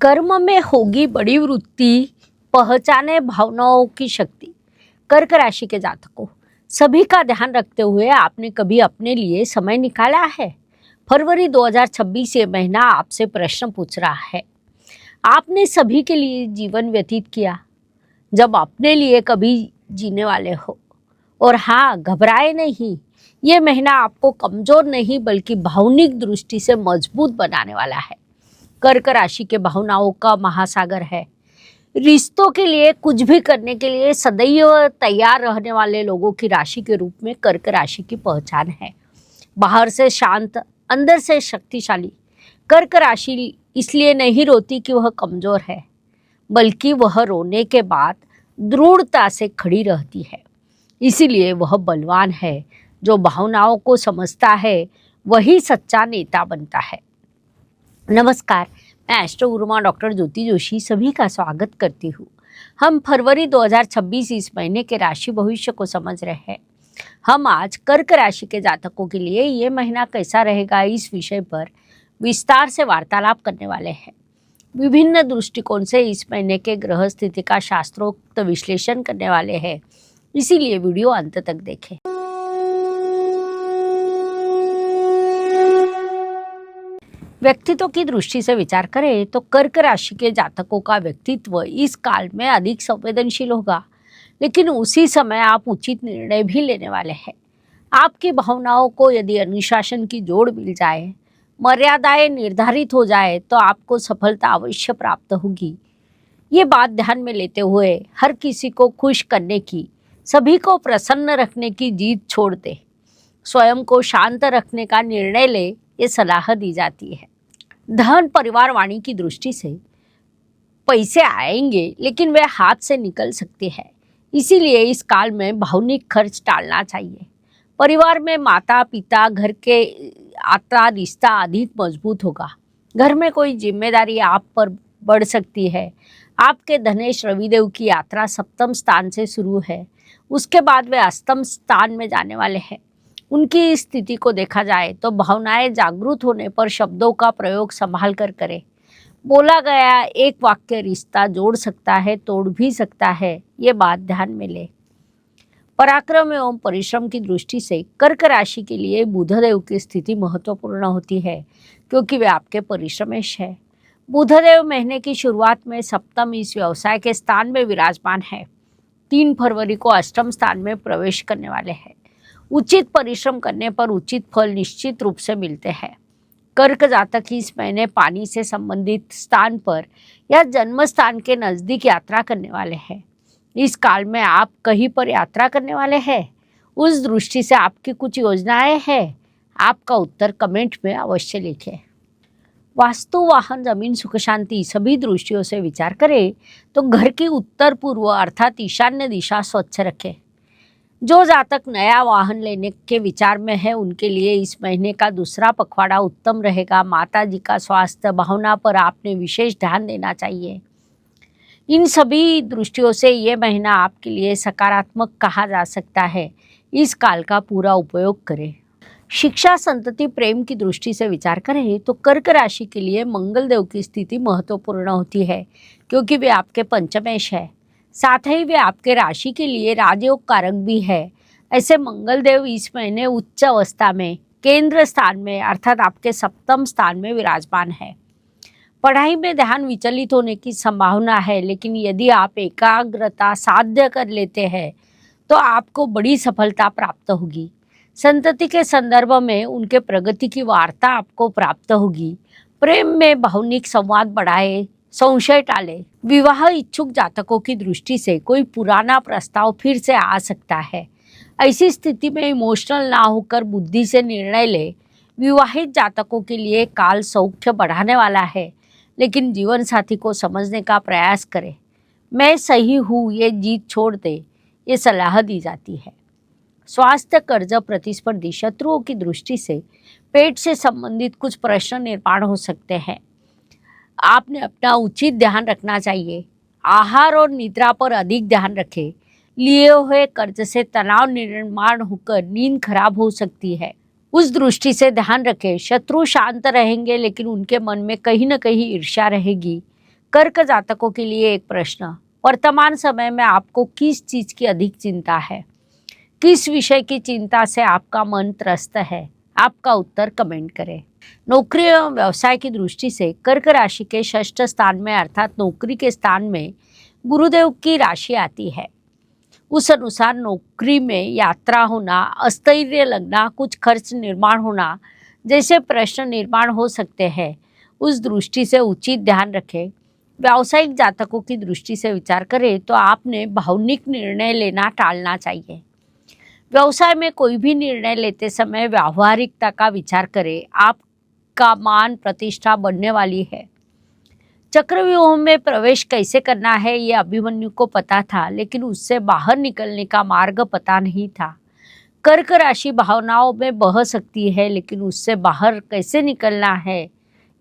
कर्म में होगी बड़ी वृत्ति, पहचाने भावनाओं की शक्ति। कर्क राशि के जातकों, सभी का ध्यान रखते हुए आपने कभी अपने लिए समय निकाला है? फरवरी 2026 ये महीना आपसे प्रश्न पूछ रहा है। आपने सभी के लिए जीवन व्यतीत किया जब अपने लिए कभी जीने वाले हो। और हाँ, घबराए नहीं, ये महीना आपको कमजोर नहीं बल्कि भावनिक दृष्टि से मजबूत बनाने वाला है। कर्क राशि के भावनाओं का महासागर है। रिश्तों के लिए कुछ भी करने के लिए सदैव तैयार रहने वाले लोगों की राशि के रूप में कर्क राशि की पहचान है। बाहर से शांत, अंदर से शक्तिशाली। कर्क राशि इसलिए नहीं रोती कि वह कमजोर है, बल्कि वह रोने के बाद दृढ़ता से खड़ी रहती है। इसीलिए वह बलवान है। जो भावनाओं को समझता है वही सच्चा नेता बनता है। नमस्कार, मैं एस्ट्रो गुरुमा डॉक्टर ज्योति जोशी सभी का स्वागत करती हूँ। हम फरवरी 2026 इस महीने के राशि भविष्य को समझ रहे हैं। हम आज कर्क राशि के जातकों के लिए ये महीना कैसा रहेगा इस विषय पर विस्तार से वार्तालाप करने वाले हैं। विभिन्न दृष्टिकोण से इस महीने के ग्रह स्थिति का शास्त्रोक्त विश्लेषण करने वाले हैं, इसीलिए वीडियो अंत तक देखें। व्यक्तित्व की दृष्टि से विचार करें तो कर्क राशि के जातकों का व्यक्तित्व इस काल में अधिक संवेदनशील होगा, लेकिन उसी समय आप उचित निर्णय भी लेने वाले हैं। आपकी भावनाओं को यदि अनुशासन की जोड़ मिल जाए, मर्यादाएं निर्धारित हो जाए तो आपको सफलता अवश्य प्राप्त होगी। ये बात ध्यान में लेते हुए हर किसी को खुश करने की, सभी को प्रसन्न रखने की जीत छोड़ दे, स्वयं को शांत रखने का निर्णय ले, ये सलाह दी जाती है। धन परिवार वाणी की दृष्टि से पैसे आएंगे, लेकिन वे हाथ से निकल सकते हैं। इसीलिए इस काल में भावनिक खर्च टालना चाहिए। परिवार में माता पिता, घर के आता रिश्ता अधिक मजबूत होगा। घर में कोई जिम्मेदारी आप पर बढ़ सकती है। आपके धनेश रविदेव की यात्रा सप्तम स्थान से शुरू है, उसके बाद वे अष्टम स्थान में जाने वाले हैं। उनकी स्थिति को देखा जाए तो भावनाएं जागरूक होने पर शब्दों का प्रयोग संभाल कर करें। बोला गया एक वाक्य रिश्ता जोड़ सकता है, तोड़ भी सकता है, ये बात ध्यान में ले। पराक्रम एवं परिश्रम की दृष्टि से कर्क राशि के लिए बुधदेव की स्थिति महत्वपूर्ण होती है, क्योंकि वे आपके परिश्रमेश है। बुधदेव महीने की शुरुआत में सप्तम इस व्यवसाय के स्थान में विराजमान है। 3 फरवरी को अष्टम स्थान में प्रवेश करने वाले हैं। उचित परिश्रम करने पर उचित फल निश्चित रूप से मिलते हैं। कर्क जातक इस महीने पानी से संबंधित स्थान पर या जन्म स्थान के नजदीक यात्रा करने वाले हैं। इस काल में आप कहीं पर यात्रा करने वाले हैं, उस दृष्टि से आपकी कुछ योजनाएं हैं? आपका उत्तर कमेंट में अवश्य लिखें। वास्तु, वाहन, जमीन, सुख शांति सभी दृष्टियों से विचार करें तो घर की उत्तर पूर्व अर्थात ईशान्य दिशा स्वच्छ रखें। जो जातक नया वाहन लेने के विचार में है, उनके लिए इस महीने का दूसरा पखवाड़ा उत्तम रहेगा। माता जी का स्वास्थ्य, भावना पर आपने विशेष ध्यान देना चाहिए। इन सभी दृष्टियों से ये महीना आपके लिए सकारात्मक कहा जा सकता है। इस काल का पूरा उपयोग करें। शिक्षा, संतति, प्रेम की दृष्टि से विचार करें तो कर्क राशि के लिए मंगल देव की स्थिति महत्वपूर्ण होती है, क्योंकि वे आपके पंचमेश है। साथ ही वे आपके राशि के लिए राजयोग कारक भी है। ऐसे मंगल देव इस महीने उच्च अवस्था में केंद्र स्थान में अर्थात आपके सप्तम स्थान में विराजमान है। पढ़ाई में ध्यान विचलित होने की संभावना है, लेकिन यदि आप एकाग्रता साध्य कर लेते हैं तो आपको बड़ी सफलता प्राप्त होगी। संतति के संदर्भ में उनके प्रगति की वार्ता आपको प्राप्त होगी। प्रेम में भावनिक संवाद बढ़ाए, संशय टाले। विवाह इच्छुक जातकों की दृष्टि से कोई पुराना प्रस्ताव फिर से आ सकता है। ऐसी स्थिति में इमोशनल ना होकर बुद्धि से निर्णय ले। विवाहित जातकों के लिए काल सौख्य बढ़ाने वाला है, लेकिन जीवन साथी को समझने का प्रयास करें। मैं सही हूँ, ये जीत छोड़ दे, ये सलाह दी जाती है। स्वास्थ्य, कर्ज, प्रतिस्पर्धी शत्रुओं की दृष्टि से पेट से संबंधित कुछ प्रश्न निर्माण हो सकते हैं। आपने अपना उचित ध्यान रखना चाहिए। आहार और निद्रा पर अधिक ध्यान रखें। लिए हुए कर्ज से तनाव निर्माण होकर नींद खराब हो सकती है, उस दृष्टि से ध्यान रखें। शत्रु शांत रहेंगे, लेकिन उनके मन में कहीं न कहीं ईर्ष्या रहेगी। कर्क जातकों के लिए एक प्रश्न, वर्तमान समय में आपको किस चीज की अधिक चिंता है? किस विषय की चिंता से आपका मन त्रस्त है? आपका उत्तर कमेंट करें। नौकरी एवं व्यवसाय की दृष्टि से कर्क राशि के षष्ठ स्थान में अर्थात नौकरी के स्थान में गुरुदेव की राशि आती है। उस अनुसार नौकरी में यात्रा होना, अस्थैर्य लगना, कुछ खर्च निर्माण होना जैसे प्रश्न निर्माण हो सकते हैं। उस दृष्टि से उचित ध्यान रखें। व्यावसायिक जातकों की दृष्टि से विचार करें तो आपने भावनिक निर्णय लेना टालना चाहिए। व्यवसाय में कोई भी निर्णय लेते समय व्यावहारिकता का विचार करें। आपका मान प्रतिष्ठा बढ़ने वाली है। चक्रव्यूह में प्रवेश कैसे करना है ये अभिमन्यु को पता था, लेकिन उससे बाहर निकलने का मार्ग पता नहीं था। कर्क राशि भावनाओं में बह सकती है, लेकिन उससे बाहर कैसे निकलना है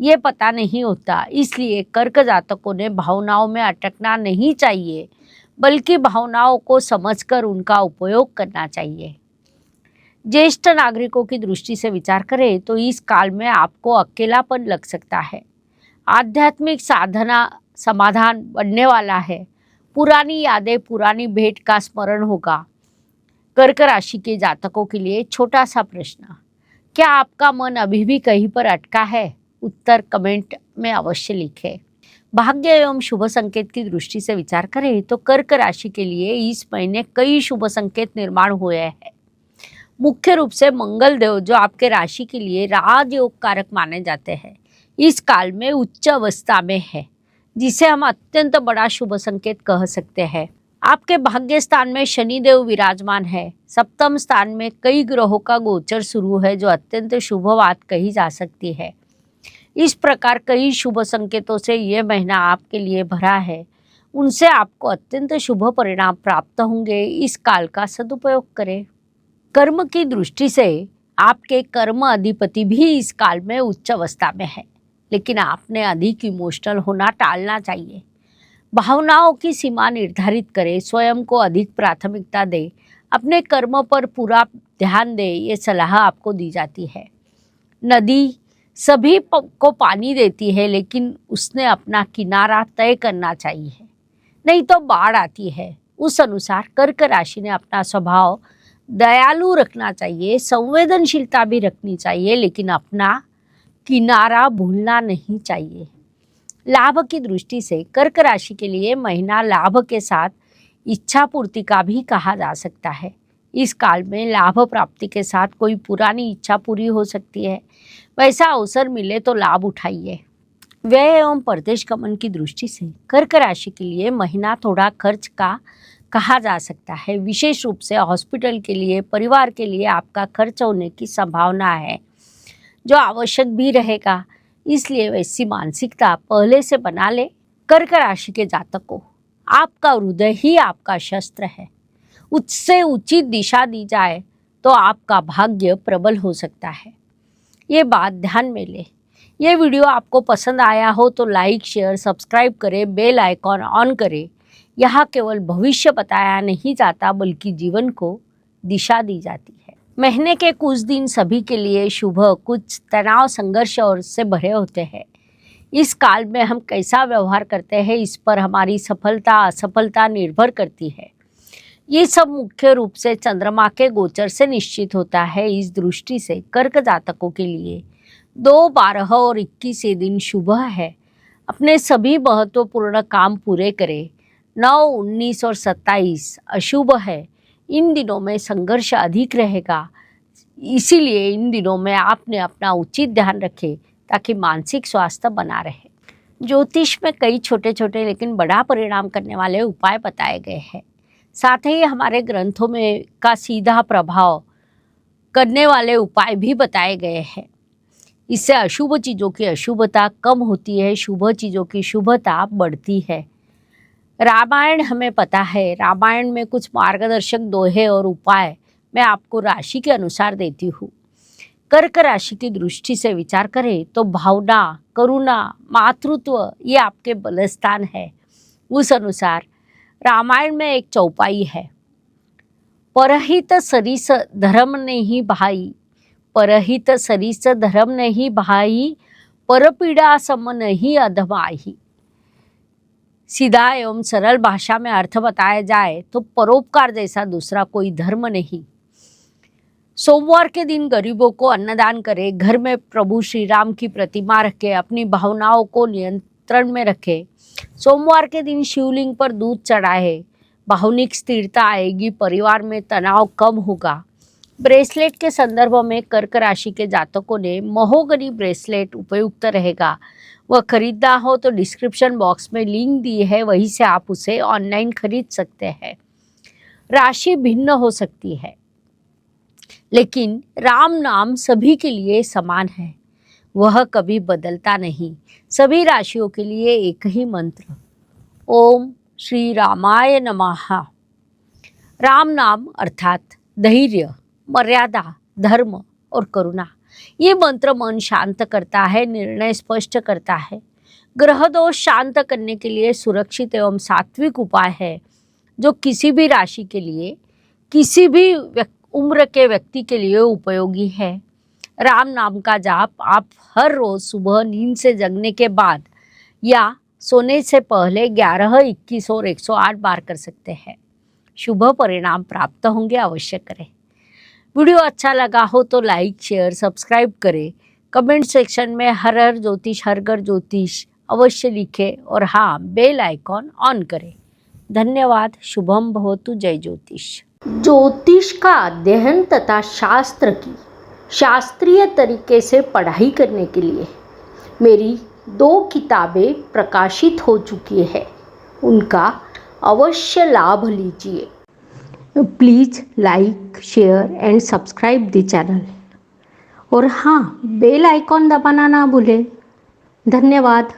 ये पता नहीं होता। इसलिए कर्क जातकों ने भावनाओं में अटकना नहीं चाहिए, बल्कि भावनाओं को समझकर उनका उपयोग करना चाहिए। ज्येष्ठ नागरिकों की दृष्टि से विचार करें तो इस काल में आपको अकेलापन लग सकता है। आध्यात्मिक साधना समाधान बढ़ने वाला है। पुरानी यादें, पुरानी भेंट का स्मरण होगा। कर्क राशि के जातकों के लिए छोटा सा प्रश्न, क्या आपका मन अभी भी कहीं पर अटका है? उत्तर कमेंट में अवश्य लिखें। भाग्य एवं शुभ संकेत की दृष्टि से विचार करें तो कर्क राशि के लिए इस महीने कई शुभ संकेत निर्माण हुए हैं। मुख्य रूप से मंगल देव, जो आपके राशि के लिए राजयोग कारक माने जाते हैं, इस काल में उच्च अवस्था में है, जिसे हम अत्यंत बड़ा शुभ संकेत कह सकते हैं। आपके भाग्य स्थान में शनि देव विराजमान है। सप्तम स्थान में कई ग्रहों का गोचर शुरू है, जो अत्यंत शुभ बात कही जा सकती है। इस प्रकार कई शुभ संकेतों से ये महीना आपके लिए भरा है। उनसे आपको अत्यंत शुभ परिणाम प्राप्त होंगे। इस काल का सदुपयोग करें। कर्म की दृष्टि से आपके कर्म अधिपति भी इस काल में उच्च अवस्था में है, लेकिन आपने अधिक इमोशनल होना टालना चाहिए। भावनाओं की सीमा निर्धारित करें, स्वयं को अधिक प्राथमिकता दें, अपने कर्म पर पूरा ध्यान दें, ये सलाह आपको दी जाती है। नदी सभी को पानी देती है, लेकिन उसने अपना किनारा तय करना चाहिए, नहीं तो बाढ़ आती है। उस अनुसार कर्क राशि ने अपना स्वभाव दयालु रखना चाहिए, संवेदनशीलता भी रखनी चाहिए, लेकिन अपना किनारा भूलना नहीं चाहिए। लाभ की दृष्टि से कर्क राशि के लिए महीना लाभ के साथ इच्छा पूर्ति का भी कहा जा सकता है। इस काल में लाभ प्राप्ति के साथ कोई पुरानी इच्छा पूरी हो सकती है। वैसा अवसर मिले तो लाभ उठाइए। व्यय एवं परदेश गमन की दृष्टि से कर्क राशि के लिए महीना थोड़ा खर्च का कहा जा सकता है। विशेष रूप से हॉस्पिटल के लिए, परिवार के लिए आपका खर्च होने की संभावना है, जो आवश्यक भी रहेगा। इसलिए वैसी मानसिकता पहले से बना ले। कर्क राशि के जातकों, आपका हृदय ही आपका शस्त्र है। उससे उचित दिशा दी जाए तो आपका भाग्य प्रबल हो सकता है। ये बात ध्यान में ले। ये वीडियो आपको पसंद आया हो तो लाइक, शेयर, सब्सक्राइब करें, बेल आइकॉन ऑन करें। यहाँ केवल भविष्य बताया नहीं जाता, बल्कि जीवन को दिशा दी जाती है। महीने के कुछ दिन सभी के लिए शुभ, कुछ तनाव, संघर्ष और से भरे होते हैं। इस काल में हम कैसा व्यवहार करते हैं, इस पर हमारी सफलता असफलता निर्भर करती है। ये सब मुख्य रूप से चंद्रमा के गोचर से निश्चित होता है। इस दृष्टि से कर्क जातकों के लिए 2, 12 और 21 ये दिन शुभ है। अपने सभी महत्वपूर्ण काम पूरे करें। 9, 19 और 27 अशुभ है। इन दिनों में संघर्ष अधिक रहेगा, इसीलिए इन दिनों में आपने अपना उचित ध्यान रखें ताकि मानसिक स्वास्थ्य बना रहे। ज्योतिष में कई छोटे छोटे लेकिन बड़ा परिणाम करने वाले उपाय बताए गए हैं। साथ ही हमारे ग्रंथों में का सीधा प्रभाव करने वाले उपाय भी बताए गए हैं। इससे अशुभ चीज़ों की अशुभता कम होती है, शुभ चीज़ों की शुभता बढ़ती है। रामायण हमें पता है। रामायण में कुछ मार्गदर्शक दोहे और उपाय मैं आपको राशि के अनुसार देती हूँ। कर्क राशि की दृष्टि से विचार करें तो भावना, करुणा, मातृत्व ये आपके बलस्थान है। उस अनुसार रामायण में एक चौपाई है, परहित सरिस धर्म नहीं भाई, परहित सरिस धर्म नहीं भाई, परपीड़ा सम नहीं अधमाही। सीधा एवं सरल भाषा में अर्थ बताया जाए तो परोपकार जैसा दूसरा कोई धर्म नहीं। सोमवार के दिन गरीबों को अन्नदान करें, घर में प्रभु श्री राम की प्रतिमा रखें, अपनी भावनाओं को नियंत्रण में रखें। सोमवार के दिन शिवलिंग पर दूध चढ़ाए, भावनिक स्थिरता आएगी, परिवार में तनाव कम होगा। ब्रेसलेट के संदर्भ में कर्क राशि के जातकों ने महोगनी ब्रेसलेट उपयुक्त रहेगा। वह खरीदना हो तो डिस्क्रिप्शन बॉक्स में लिंक दी है, वहीं से आप उसे ऑनलाइन खरीद सकते हैं। राशि भिन्न हो सकती है, लेकिन राम नाम सभी के लिए समान है, वह कभी बदलता नहीं। सभी राशियों के लिए एक ही मंत्र, ओम श्री रामाय नमः। राम नाम अर्थात धैर्य, मर्यादा, धर्म और करुणा। ये मंत्र मन शांत करता है, निर्णय स्पष्ट करता है। ग्रह दोष शांत करने के लिए सुरक्षित एवं सात्विक उपाय है, जो किसी भी राशि के लिए, किसी भी उम्र के व्यक्ति के लिए उपयोगी है। राम नाम का जाप आप हर रोज सुबह नींद से जगने के बाद या सोने से पहले 11, 21 और 108 बार कर सकते हैं। शुभ परिणाम प्राप्त होंगे, अवश्य करें। वीडियो अच्छा लगा हो तो लाइक, शेयर, सब्सक्राइब करें। कमेंट सेक्शन में हर हर ज्योतिष, हर घर ज्योतिष अवश्य लिखें और हाँ, बेल आइकॉन ऑन करें। धन्यवाद। शुभम भवतु। जय ज्योतिष। ज्योतिष का अध्ययन तथा शास्त्र की शास्त्रीय तरीके से पढ़ाई करने के लिए मेरी 2 किताबें प्रकाशित हो चुकी है, उनका अवश्य लाभ लीजिए। Please like, share and subscribe the channel और हाँ, बेल आइकॉन दबाना ना भूलें। धन्यवाद।